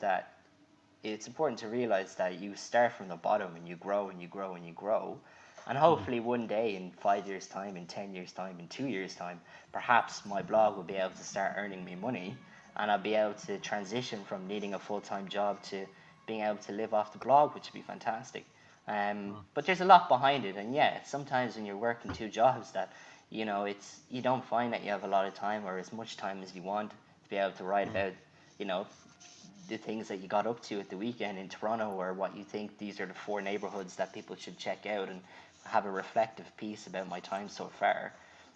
B: to realize that you start from the bottom and you grow and you grow and you grow. And hopefully one day, in 5 years' time, in 10 years' time, in 2 years' time, perhaps my blog will be able to start earning me money, and I'll be able to transition from needing a full-time job to being able to live off the blog, which would be fantastic. But there's a lot behind it, and yeah, sometimes when you're working two jobs, that you don't find that you have a lot of time or as much time as you want to be able to write about you know the things that you got up to at the weekend in Toronto, or what you think these are the four neighborhoods that people should check out, and have a reflective piece about my time so far.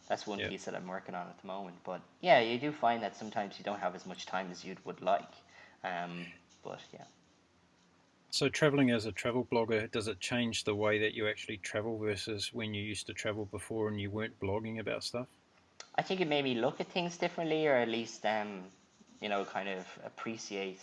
B: That's one
A: Yeah.
B: piece that I'm working on at the moment. But yeah, you do find that sometimes you don't have as much time as you would like. Um, but yeah,
A: So traveling as a travel blogger, does it change the way that you actually travel versus when you used to travel before and you weren't blogging about stuff?
B: I think it made me look at things differently, or at least kind of appreciate,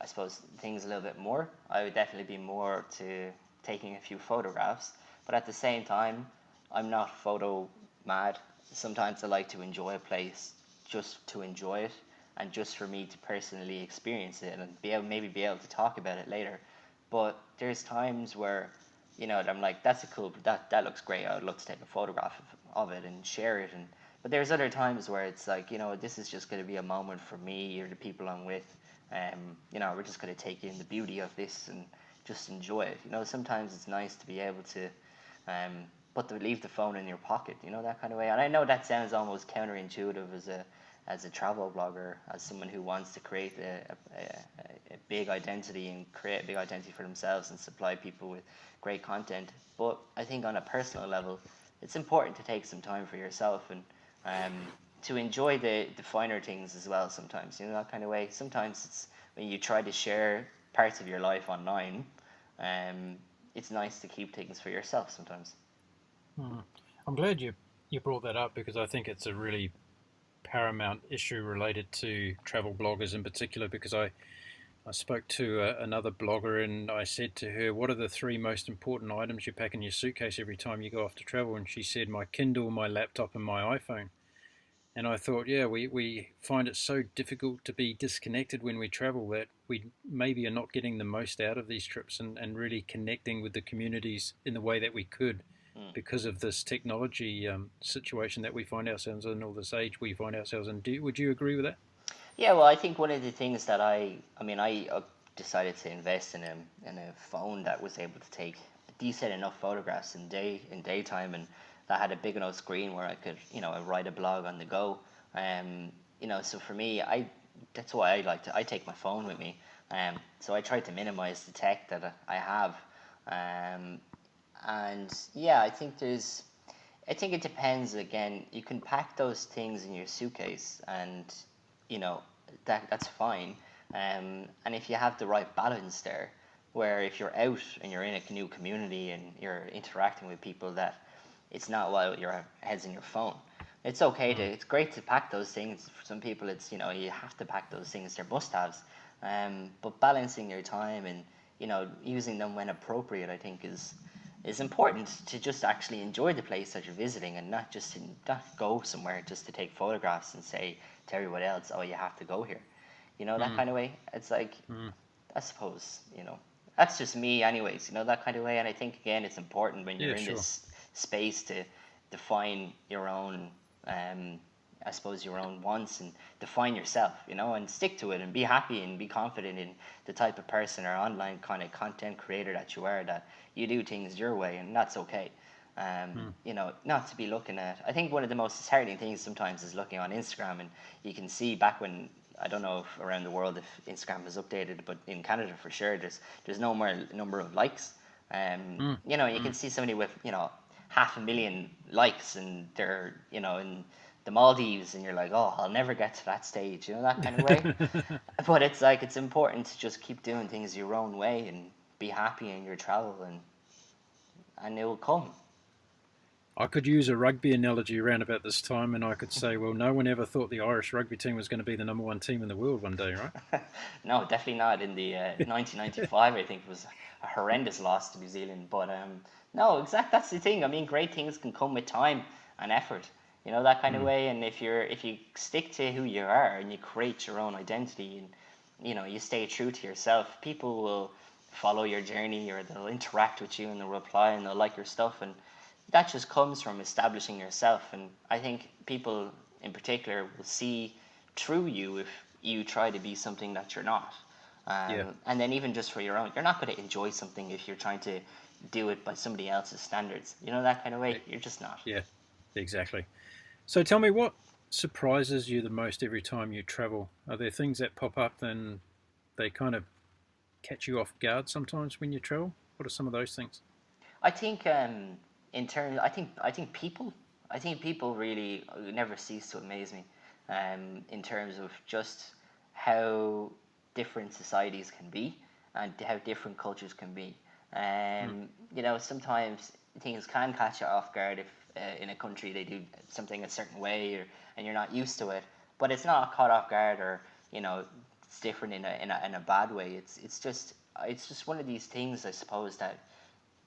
B: I suppose, things a little bit more. I would definitely be more to taking a few photographs, but at the same time, I'm not photo mad. Sometimes I like to enjoy a place just to enjoy it, and just for me to personally experience it and maybe be able to talk about it later. But there's times where I'm like, that's a cool, that looks great. I would love to take a photograph of it and share it. And but there's other times where it's like, this is just going to be a moment for me or the people I'm with. We're just going to take in the beauty of this and just enjoy it. Sometimes it's nice to be able to leave the phone in your pocket, that kind of way. And I know that sounds almost counterintuitive as a travel blogger, as someone who wants to create a big identity and create a big identity for themselves and supply people with great content. But I think on a personal level, it's important to take some time for yourself and um, to enjoy the finer things as well sometimes, that kind of way. Sometimes it's when you try to share parts of your life online, um, it's nice to keep things for yourself sometimes.
A: Mm. I'm glad you brought that up because I think it's a really paramount issue related to travel bloggers in particular. Because I spoke to another blogger and I said to her, "What are the three most important items you pack in your suitcase every time you go off to travel?" And she said, "My Kindle, my laptop, and my iPhone." And I thought, yeah, we find it so difficult to be disconnected when we travel that we maybe are not getting the most out of these trips and really connecting with the communities in the way that we could
B: Mm.
A: because of this technology situation that we find ourselves in, or this age we find ourselves in. Would you agree with that?
B: Yeah, well, I think one of the things that I decided to invest in a phone that was able to take decent enough photographs in daytime, and that had a big enough screen where I could, write a blog on the go. So for me, I that's why I take my phone with me. So I try to minimize the tech that I have. Um, and yeah, I think it depends. Again, you can pack those things in your suitcase, and you know that's fine. And if you have the right balance there, where if you're out and you're in a new community and you're interacting with people, that it's not while your head's in your phone. It's okay to.
A: Mm.
B: It's great to pack those things. For some people, it's you have to pack those things. They're must-haves. But balancing your time and using them when appropriate, I think is important to just actually enjoy the place that you're visiting and not go somewhere just to take photographs and say to everyone else, oh, you have to go here. That
A: Mm.
B: kind of way. It's like,
A: Mm.
B: I suppose, that's just me anyways, that kind of way. And I think, again, it's important when you're
A: Yeah,
B: in
A: sure.
B: this space to define your own, um, I suppose, your own wants and define yourself, and stick to it and be happy and be confident in the type of person or online kind of content creator that you are, that you do things your way, and that's okay.
A: Mm.
B: Not to be looking at. I think one of the most disheartening things sometimes is looking on Instagram, and you can see back when, I don't know if around the world if Instagram has updated, but in Canada for sure, there's no more number of likes.
A: Mm.
B: You can
A: Mm.
B: see somebody with 500,000 likes, and they're in the Maldives, and you're like, oh, I'll never get to that stage, that kind of way. But it's like it's important to just keep doing things your own way and be happy in your travel, and it will come.
A: I could use a rugby analogy around about this time, and I could say, well, no one ever thought the Irish rugby team was going to be the number one team in the world one day, right?
B: No, definitely not. In the 1995, I think it was a horrendous loss to New Zealand. But no, exact. That's the thing. I mean, great things can come with time and effort. That kind of
A: Mm.
B: way. And if you stick to who you are and you create your own identity, and you stay true to yourself, people will follow your journey, or they'll interact with you and they'll reply and they'll like your stuff. And that just comes from establishing yourself. And I think people in particular will see through you if you try to be something that you're not.
A: Yeah,
B: And then even just for your own, you're not going to enjoy something if you're trying to do it by somebody else's standards. That kind of way.
A: e-
B: You're just not.
A: yeah, exactly. So tell me, what surprises you the most every time you travel? Are there things that pop up and they kind of catch you off guard sometimes when you travel? What are some of those things?
B: I think in terms, I think people really never cease to amaze me. In terms of just how different societies can be and how different cultures can be.
A: Mm.
B: Sometimes things can catch you off guard if in a country they do something a certain way, and you're not used to it. But it's not caught off guard, or it's different in a bad way. It's just one of these things, I suppose, that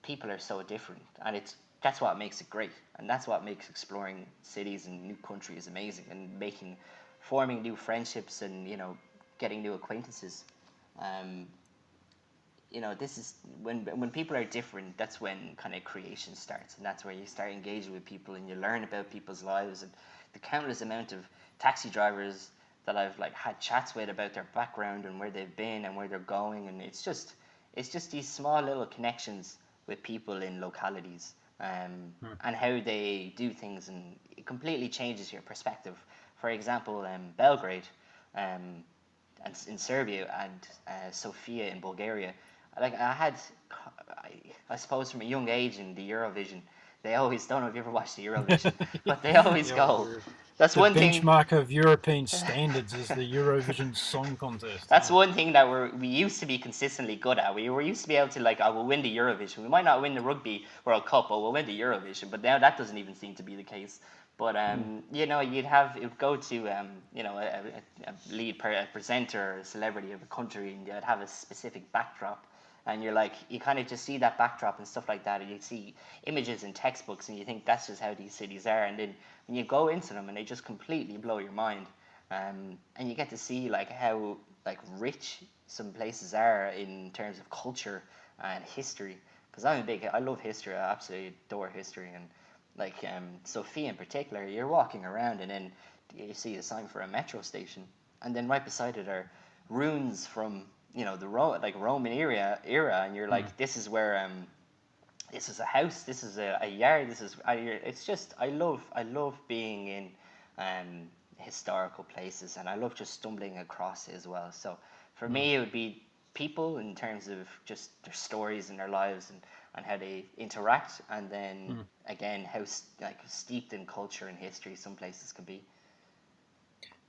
B: people are so different, and that's what makes it great, and that's what makes exploring cities and new countries amazing, and forming new friendships, and getting new acquaintances. um, this is when people are different, that's when kind of creation starts, and that's where you start engaging with people and you learn about people's lives. And the countless amount of taxi drivers that I've like had chats with about their background and where they've been and where they're going, and it's just these small little connections with people in localities,
A: Mm.
B: and how they do things, and it completely changes your perspective. For example, Belgrade, um, and in Serbia, and Sofia in Bulgaria. Like I suppose from a young age in the Eurovision, they always, don't know if you ever watched the Eurovision, but they always
A: Yeah, I
B: go,
A: do.
B: That's
A: The
B: one thing.
A: benchmark of European standards is the Eurovision Song Contest.
B: That's one thing that we used to be consistently good at. We were used to be able to like, I will win the Eurovision. We might not win the Rugby World Cup, but we'll win the Eurovision. But now that doesn't even seem to be the case. But you know, it would go to you know, a presenter or a celebrity of a country, and they'd have a specific backdrop, and you're like, you kind of just see that backdrop and stuff like that, and you see images in textbooks, and you think that's just how these cities are, and then when you go into them, and they just completely blow your mind, and you get to see like how like rich some places are in terms of culture and history. Because I love history. I absolutely adore history, and like Sophia in particular, you're walking around and then you see a sign for a metro station, and then right beside it are ruins from, you know, the Roman era, and you're like, this is where this is a house, this is a yard, it's just, I love being in historical places, and I love just stumbling across it as well. So for me, it would be people in terms of just their stories and their lives, and how they interact, and then again how like steeped in culture and history some places can be.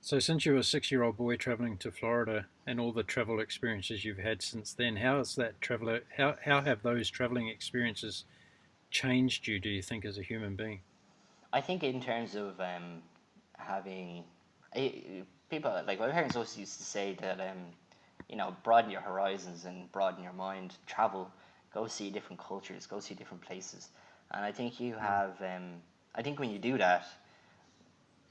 A: So, since you were a 6-year-old boy traveling to Florida and all the travel experiences you've had since then, how has that traveler? How have those traveling experiences changed you? Do you think as a human being?
B: I think in terms of having people, like my parents always used to say that you know, broaden your horizons and broaden your mind, travel, go see different cultures, go see different places, and I think you have I think when you do that,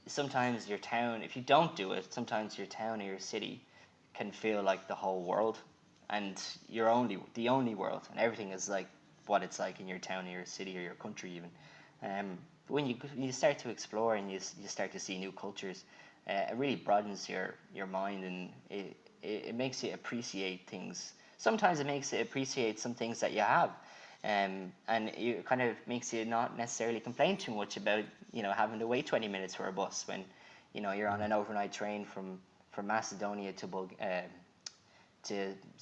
B: sometimes your town, if you don't do it, sometimes your town or your city can feel like the whole world, and you're only the only world, and everything is like what it's like in your town or your city or your country even. When you start to explore, and you start to see new cultures, it really broadens your mind, and it makes you appreciate things. Sometimes it makes you appreciate some things that you have, and it kind of makes you not necessarily complain too much about, you know, having to wait 20 minutes for a bus when, you know, you're on an overnight train from Macedonia to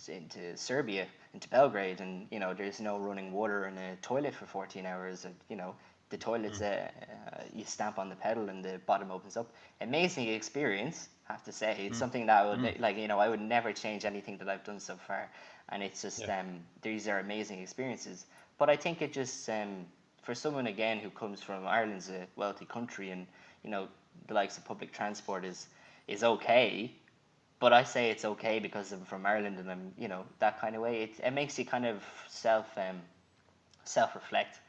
B: into Serbia, into Belgrade, and you know there's no running water in a toilet for 14 hours, and you know the toilets, you stamp on the pedal and the bottom opens up. Amazing experience, I have to say. It's something that I would like, you know, I would never change anything that I've done so far, and it's just these are amazing experiences. But I think it just for someone again who comes from Ireland's a wealthy country, and you know the likes of public transport is okay, but I say it's okay because I'm from Ireland, and I'm, you know, that kind of way. It makes you kind of self reflect,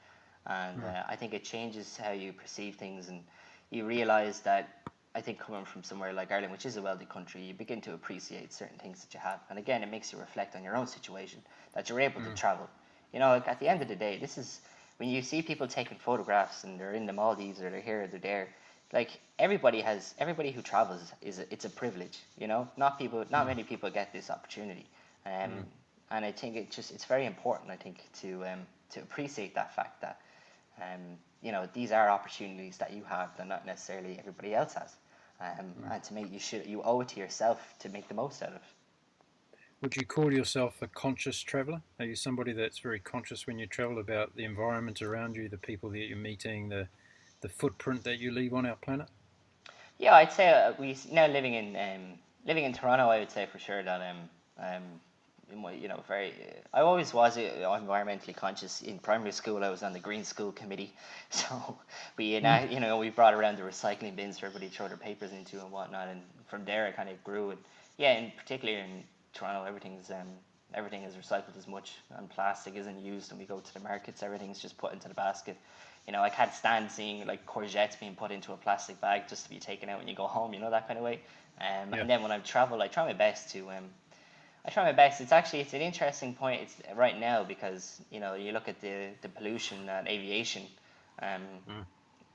B: and I think it changes how you perceive things, and you realize that, I think coming from somewhere like Ireland, which is a wealthy country, you begin to appreciate certain things that you have, and again, it makes you reflect on your own situation, that you're able to travel. You know, like at the end of the day, this is when you see people taking photographs and they're in the Maldives or they're here or they're there. Like everybody who travels it's a privilege. You know, not many people get this opportunity, and I think it's very important. I think to appreciate that fact that you know, these are opportunities that you have that not necessarily everybody else has, and to make you owe it to yourself to make the most out of it.
A: Would you call yourself a conscious traveller? Are you somebody that's very conscious when you travel about the environment around you, the people that you're meeting, the footprint that you leave on our planet?
B: Yeah, I'd say we now living in Toronto. I would say for sure that you know, very. I always was environmentally conscious. In primary school, I was on the green school committee, so you know, we brought around the recycling bins for everybody to throw their papers into and whatnot, and from there it kind of grew. And yeah, in particular in Toronto, everything is recycled as much, and plastic isn't used. When we go to the markets, everything's just put into the basket. You know, I can't stand seeing like courgettes being put into a plastic bag just to be taken out when you go home. You know, that kind of way.
A: Yeah.
B: And then when I travel, I try my best to I try my best. It's an interesting point. It's right now because, you know, you look at the pollution and aviation, um,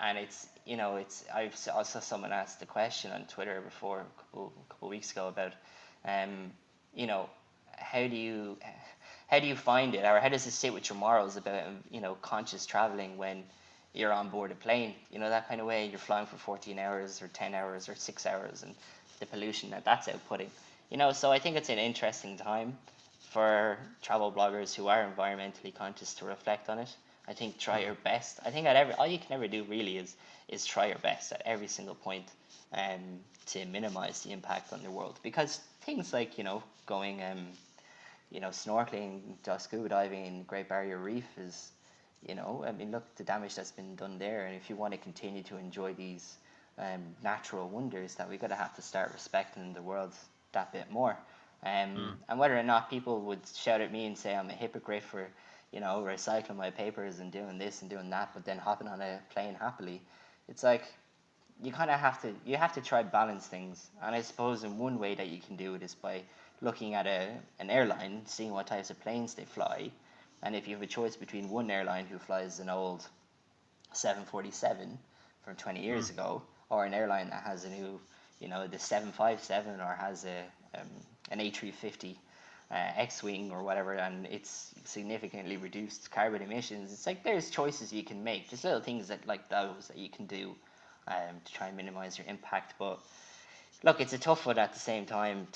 B: and it's, you know, it's I saw someone asked the question on Twitter before a couple weeks ago about you know, how do you find it, or how does it sit with your morals about, you know, conscious traveling when you're on board a plane, you know, that kind of way. You're flying for 14 hours or 10 hours or 6 hours, and the pollution that's outputting, you know. So I think it's an interesting time for travel bloggers who are environmentally conscious to reflect on it. I think try your best. I think all you can ever do really is try your best at every single point, to minimize the impact on the world. Because things like, going snorkeling, scuba diving in Great Barrier Reef is, I mean, look, the damage that's been done there. And if you want to continue to enjoy these natural wonders, that we've got to have to start respecting the world that bit more. And whether or not people would shout at me and say I'm a hypocrite for, recycling my papers and doing this and doing that, but then hopping on a plane happily, it's like, you kind of have to try balance things. And I suppose in one way that you can do it is by looking at an airline, seeing what types of planes they fly, and if you have a choice between one airline who flies an old 747 from 20 years ago, or an airline that has a new, the 757, or has an A350 X-wing or whatever, and it's significantly reduced carbon emissions. It's like there's choices you can make. There's little things like those that you can do to try and minimize your impact. But look, it's a tough one at the same time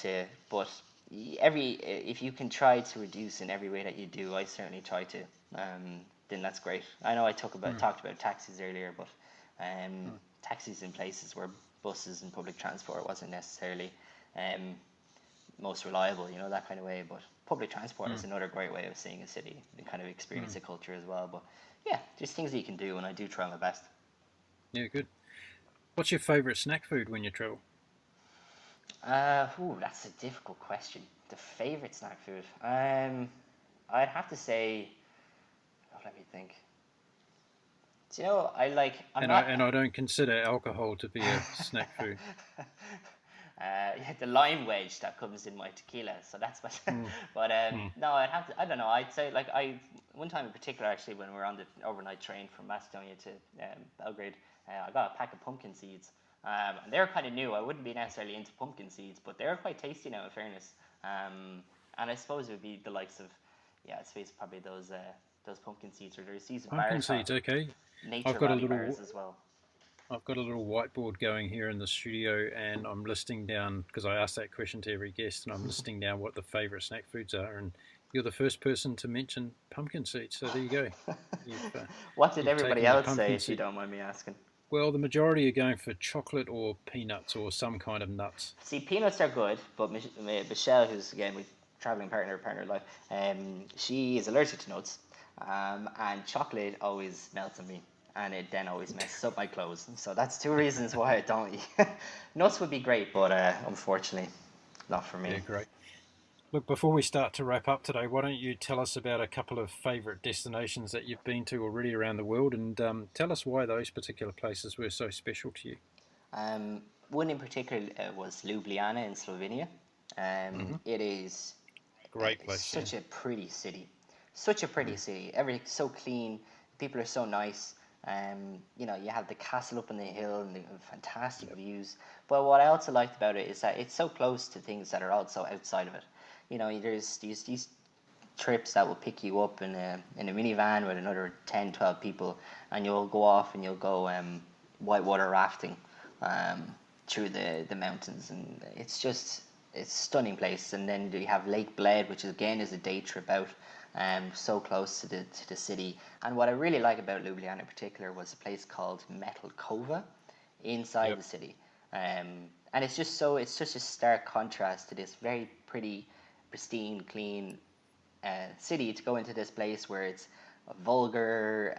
B: but if you can try to reduce in every way that you do, I certainly try to, then that's great. I know I talked about taxis earlier, but taxis in places where buses and public transport wasn't necessarily most reliable, that kind of way. But public transport is another great way of seeing a city and kind of experience a culture as well. But yeah, just things that you can do, and I do try my best.
A: Yeah, good. What's your favourite snack food when you travel?
B: That's a difficult question. The favorite snack food. I'd have to say. Oh, let me think. Do you know,
A: I don't consider alcohol to be a snack food.
B: The lime wedge that comes in my tequila, so that's my. But no, I'd have to. I don't know. I'd say one time in particular, actually, when we were on the overnight train from Macedonia to Belgrade, I got a pack of pumpkin seeds. And they're kind of new. I wouldn't be necessarily into pumpkin seeds, but they're quite tasty now, in fairness. And I suppose it would be the likes of, I suppose probably those pumpkin seeds, or there's these
A: Pumpkin seeds, okay.
B: Nature Valley bars as well.
A: I've got a little whiteboard going here in the studio, and I'm listing down, because I ask that question to every guest, and I'm listing down what the favourite snack foods are. And you're the first person to mention pumpkin seeds, so there you go.
B: What did everybody else say, if you don't mind me asking?
A: Well, the majority are going for chocolate or peanuts or some kind of nuts.
B: See, peanuts are good, but Michelle, who's again my traveling partner in life, she is allergic to nuts, and chocolate always melts on me, and it then always messes up my clothes. So that's two reasons why I don't eat. Nuts would be great, but unfortunately, not for me.
A: Yeah, great. Look, before we start to wrap up today, why don't you tell us about a couple of favourite destinations that you've been to already around the world, and tell us why those particular places were so special to you.
B: One in particular was Ljubljana in Slovenia. It is
A: great place.
B: Such a pretty city. Such a pretty city. Everything's so clean. People are so nice. You have the castle up on the hill and the fantastic views. But what I also liked about it is that it's so close to things that are also outside of it. There's these trips that will pick you up in a minivan with another 10, 12 people, and you'll go off and you'll go whitewater rafting through the mountains, and it's a stunning place. And then you have Lake Bled, which again is a day trip out, so close to the city. And what I really like about Ljubljana in particular was a place called Metelkova inside the city. And it's such a stark contrast to this very pretty, pristine, clean city, to go into this place where it's vulgar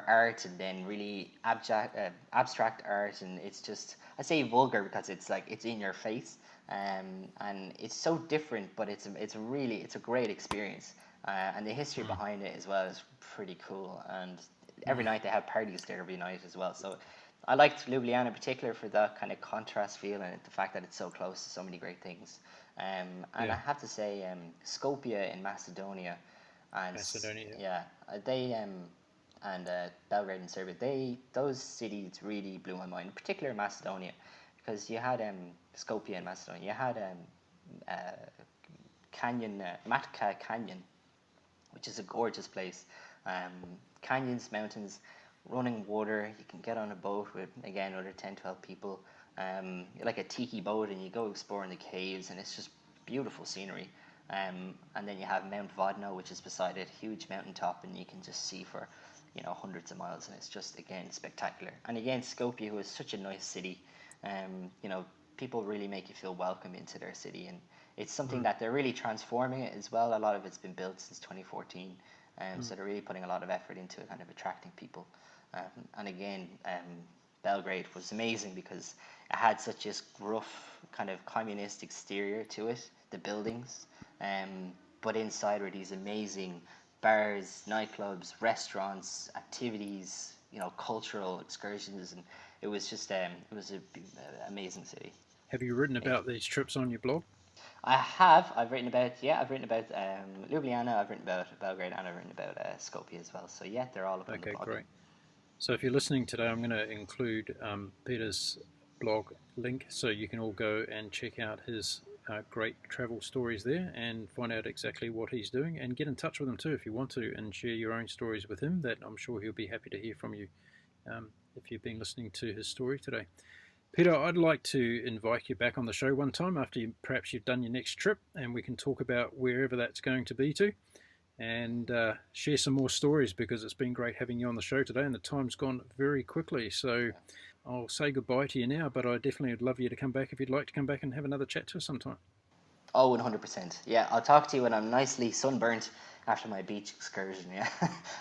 B: art, and then really abstract art, and it's just, I say vulgar because it's like it's in your face, and it's so different, but it's a great experience, and the history behind it as well is pretty cool. And every night they have parties there every night as well. So I liked Ljubljana in particular for that kind of contrast feel, and the fact that it's so close to so many great things. And I have to say, Skopje in Macedonia, and they and Belgrade in Serbia, those cities really blew my mind. In particular, Macedonia, because you had Skopje in Macedonia, you had Matka Canyon, which is a gorgeous place. Canyons, mountains, running water. You can get on a boat with, again, other 10, 12 people. Like a tiki boat, and you go exploring the caves, and it's just beautiful scenery. And then you have Mount Vodno, which is beside it, huge mountaintop, and you can just see for, hundreds of miles, and it's just, again, spectacular. And again, Skopje, who is such a nice city, people really make you feel welcome into their city, and it's something that they're really transforming it as well. A lot of it's been built since 2014, so they're really putting a lot of effort into kind of attracting people. And again, Belgrade was amazing because it had such a rough kind of communist exterior to it, the buildings, but inside were these amazing bars, nightclubs, restaurants, activities, cultural excursions, and it was just it was an amazing city.
A: Have you written about these trips on your blog?
B: I have. I've written about Ljubljana, I've written about Belgrade, and I've written about Skopje as well. So yeah, they're all up on the blog.
A: Okay, great. So if you're listening today, I'm going to include Peter's blog link, so you can all go and check out his great travel stories there and find out exactly what he's doing, and get in touch with him too if you want to, and share your own stories with him. That I'm sure he'll be happy to hear from you if you've been listening to his story today. Peter, I'd like to invite you back on the show one time after perhaps you've done your next trip, and we can talk about wherever that's going to be to, and share some more stories, because it's been great having you on the show today, and the time's gone very quickly. So I'll say goodbye to you now, but I definitely would love you to come back if you'd like to come back and have another chat to us sometime.
B: Oh, 100%. Yeah, I'll talk to you when I'm nicely sunburnt after my beach excursion, yeah.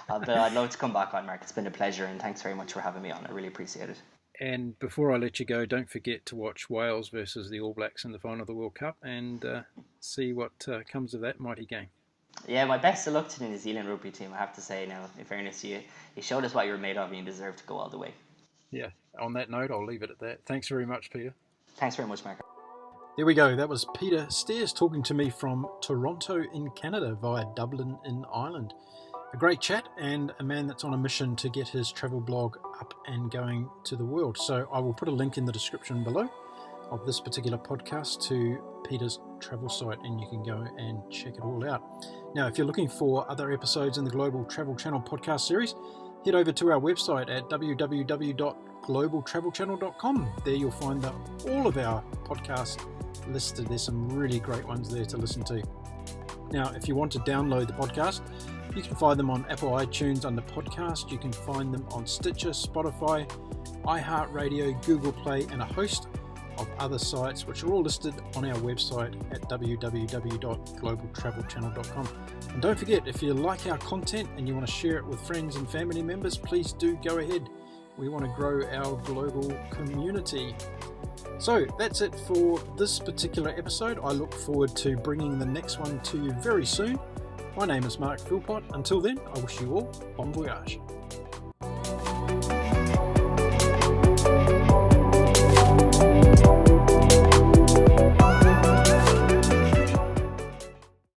B: But I'd love to come back on, Mark. It's been a pleasure, and thanks very much for having me on. I really appreciate it.
A: And before I let you go, don't forget to watch Wales versus the All Blacks in the final of the World Cup, and see what comes of that mighty game. Yeah,
B: my best of luck to the New Zealand rugby team, I have to say now. In fairness, you showed us what you were made of, and you deserve to go all the way.
A: Yeah, on that note, I'll leave it at that. Thanks very much, Peter.
B: Thanks very much, Mark.
A: There we go. That was Peter Stears talking to me from Toronto in Canada via Dublin in Ireland. A great chat, and a man that's on a mission to get his travel blog up and going to the world. So I will put a link in the description below of this particular podcast to Peter's travel site, and you can go and check it all out. Now, if you're looking for other episodes in the Global Travel Channel podcast series, head over to our website at www.globaltravelchannel.com. There you'll find all of our podcasts listed. There's some really great ones there to listen to. Now, if you want to download the podcast, you can find them on Apple iTunes under podcast. You can find them on Stitcher, Spotify, iHeartRadio, Google Play, and a host of other sites, which are all listed on our website at www.globaltravelchannel.com. And don't forget, if you like our content and you want to share it with friends and family members, please do go ahead. We want to grow our global community. So that's it for this particular episode. I look forward to bringing the next one to you very soon. My name is Mark Philpott. Until then, I wish you all bon voyage.